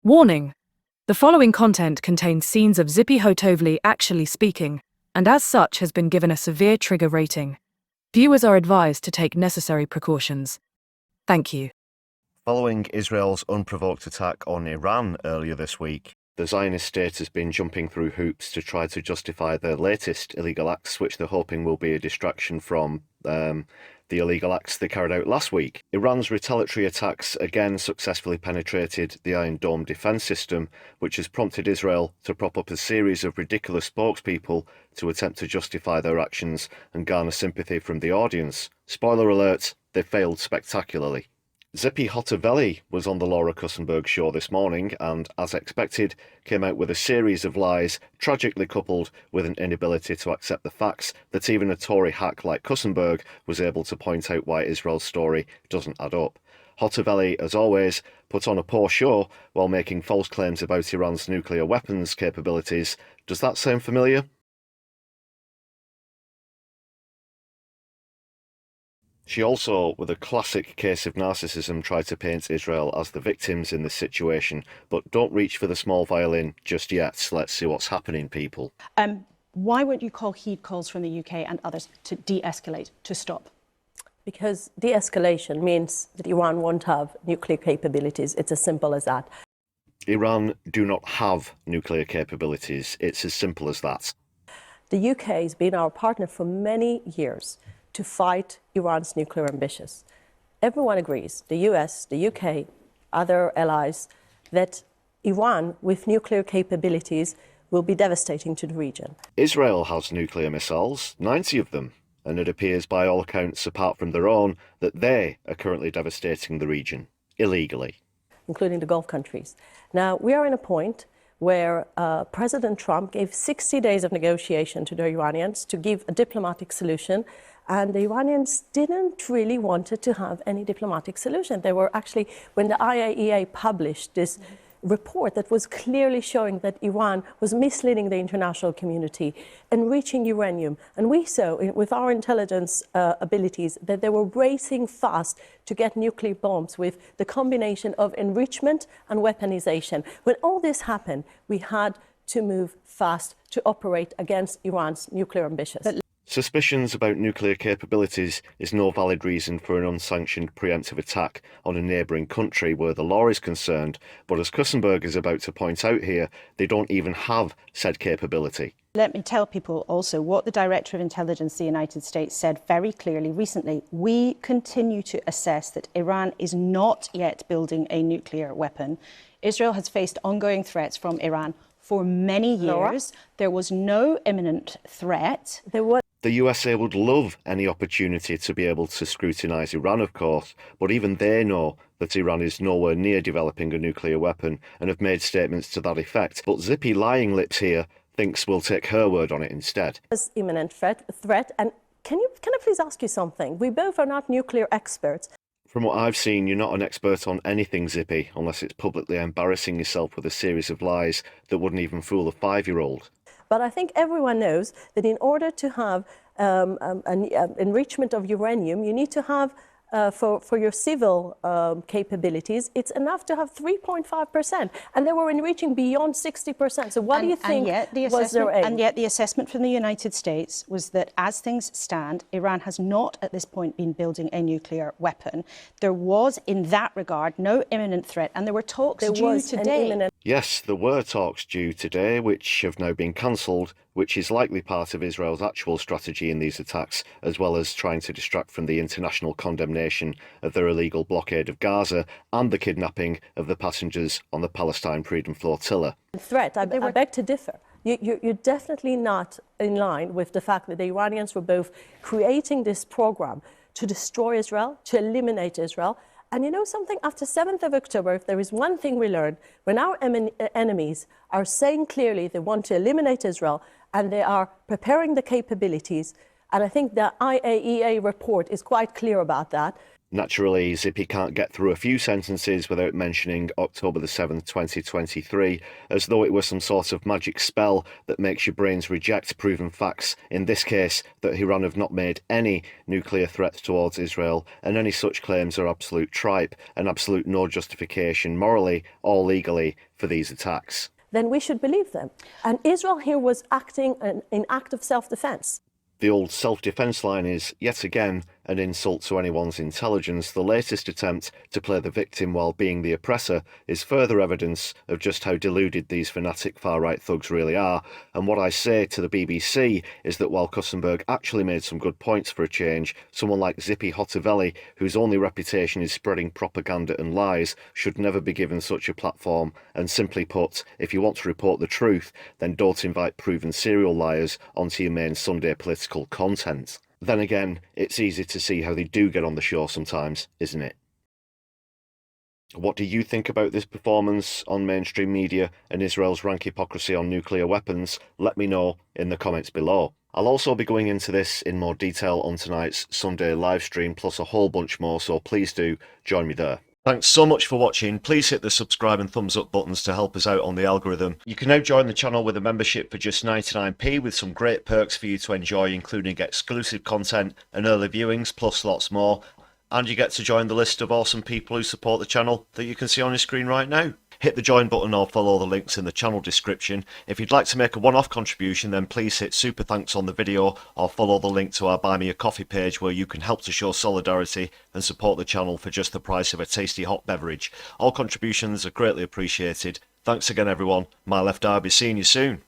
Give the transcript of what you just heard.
Warning: the following content contains scenes of Tzipi Hotovely actually speaking, and as such has been given a severe trigger rating. Viewers are advised to take necessary precautions. Thank you. Following Israel's unprovoked attack on Iran earlier this week, the Zionist state has been jumping through hoops to try to justify their latest illegal acts, which they're hoping will be a distraction from the illegal acts they carried out last week. Iran's retaliatory attacks again successfully penetrated the Iron Dome defence system, which has prompted Israel to prop up a series of ridiculous spokespeople to attempt to justify their actions and garner sympathy from the audience. Spoiler alert, they failed spectacularly. Tzipi Hotovely was on the Laura Kussenberg show this morning and, as expected, came out with a series of lies, tragically coupled with an inability to accept the facts that even a Tory hack like Kussenberg was able to point out why Israel's story doesn't add up. Hotovely, as always, put on a poor show while making false claims about Iran's nuclear weapons capabilities. Does that sound familiar? She also, with a classic case of narcissism, tried to paint Israel as the victims in this situation. But don't reach for the small violin just yet. Let's see what's happening, people. Why won't you heed calls from the UK and others to de-escalate, to stop? Because de-escalation means that Iran won't have nuclear capabilities. It's as simple as that. Iran do not have nuclear capabilities. It's as simple as that. The UK has been our partner for many years to fight Iran's nuclear ambitions. Everyone agrees, the US, the UK, other allies, that Iran with nuclear capabilities will be devastating to the region. Israel has nuclear missiles, 90 of them, and it appears by all accounts, apart from their own, that they are currently devastating the region, illegally. Including the Gulf countries. Now, we are in a point where President Trump gave 60 days of negotiation to the Iranians to give a diplomatic solution. And the Iranians didn't really want to have any diplomatic solution. They were actually, when the IAEA published this report that was clearly showing that Iran was misleading the international community, enriching uranium. And we saw, with our intelligence abilities, that they were racing fast to get nuclear bombs with the combination of enrichment and weaponization. When all this happened, we had to move fast to operate against Iran's nuclear ambitions. Suspicions about nuclear capabilities is no valid reason for an unsanctioned preemptive attack on a neighbouring country where the law is concerned, but as Kussenberg is about to point out here, they don't even have said capability. Let me tell people also what the Director of Intelligence of the United States said very clearly recently. We continue to assess that Iran is not yet building a nuclear weapon. Israel has faced ongoing threats from Iran for many years. Laura? There was no imminent threat. The USA would love any opportunity to be able to scrutinise Iran, of course, but even they know that Iran is nowhere near developing a nuclear weapon and have made statements to that effect. But Tzipi lying lips here thinks we'll take her word on it instead. As imminent threat, and can I please ask you something? We both are not nuclear experts. From what I've seen, you're not an expert on anything, Tzipi, unless it's publicly embarrassing yourself with a series of lies that wouldn't even fool a 5-year-old. But I think everyone knows that in order to have an enrichment of uranium, you need to have, for your civil capabilities, it's enough to have 3.5%. And they were enriching beyond 60%. So what do you think was their aim? And yet the assessment from the United States was that as things stand, Iran has not at this point been building a nuclear weapon. There was, in that regard, no imminent threat. And there were talks due today. Yes, there were talks due today, which have now been cancelled, which is likely part of Israel's actual strategy in these attacks, as well as trying to distract from the international condemnation of their illegal blockade of Gaza and the kidnapping of the passengers on the Palestine Freedom Flotilla. Threat, I beg to differ. You're definitely not in line with the fact that the Iranians were both creating this program to destroy Israel, to eliminate Israel. And you know something? After 7th of October, if there is one thing we learned, when our enemies are saying clearly they want to eliminate Israel and they are preparing the capabilities, and I think the IAEA report is quite clear about that. Naturally, Tzipi can't get through a few sentences without mentioning October the 7th, 2023, as though it was some sort of magic spell that makes your brains reject proven facts, in this case, that Iran have not made any nuclear threats towards Israel, and any such claims are absolute tripe, and absolute no justification morally or legally for these attacks. Then we should believe them. And Israel here was acting in act of self-defense. The old self-defense line is, yet again, an insult to anyone's intelligence. The latest attempt to play the victim while being the oppressor is further evidence of just how deluded these fanatic far-right thugs really are. And what I say to the BBC is that while Kussenberg actually made some good points for a change, someone like Tzipi Hotovely, whose only reputation is spreading propaganda and lies, should never be given such a platform. And simply put, if you want to report the truth, then don't invite proven serial liars onto your main Sunday political content. Then again, it's easy to see how they do get on the show sometimes, isn't it? What do you think about this performance on mainstream media and Israel's rank hypocrisy on nuclear weapons? Let me know in the comments below. I'll also be going into this in more detail on tonight's Sunday livestream, plus a whole bunch more, so please do join me there. Thanks so much for watching. Please hit the subscribe and thumbs up buttons to help us out on the algorithm. You can now join the channel with a membership for just 99p with some great perks for you to enjoy, including exclusive content and early viewings, plus lots more. And you get to join the list of awesome people who support the channel that you can see on your screen right now. Hit the join button or follow the links in the channel description. If you'd like to make a one-off contribution, then please hit super thanks on the video or follow the link to our Buy Me a Coffee page, where you can help to show solidarity and support the channel for just the price of a tasty hot beverage. All contributions are greatly appreciated. Thanks again everyone. My left eye, be seeing you soon.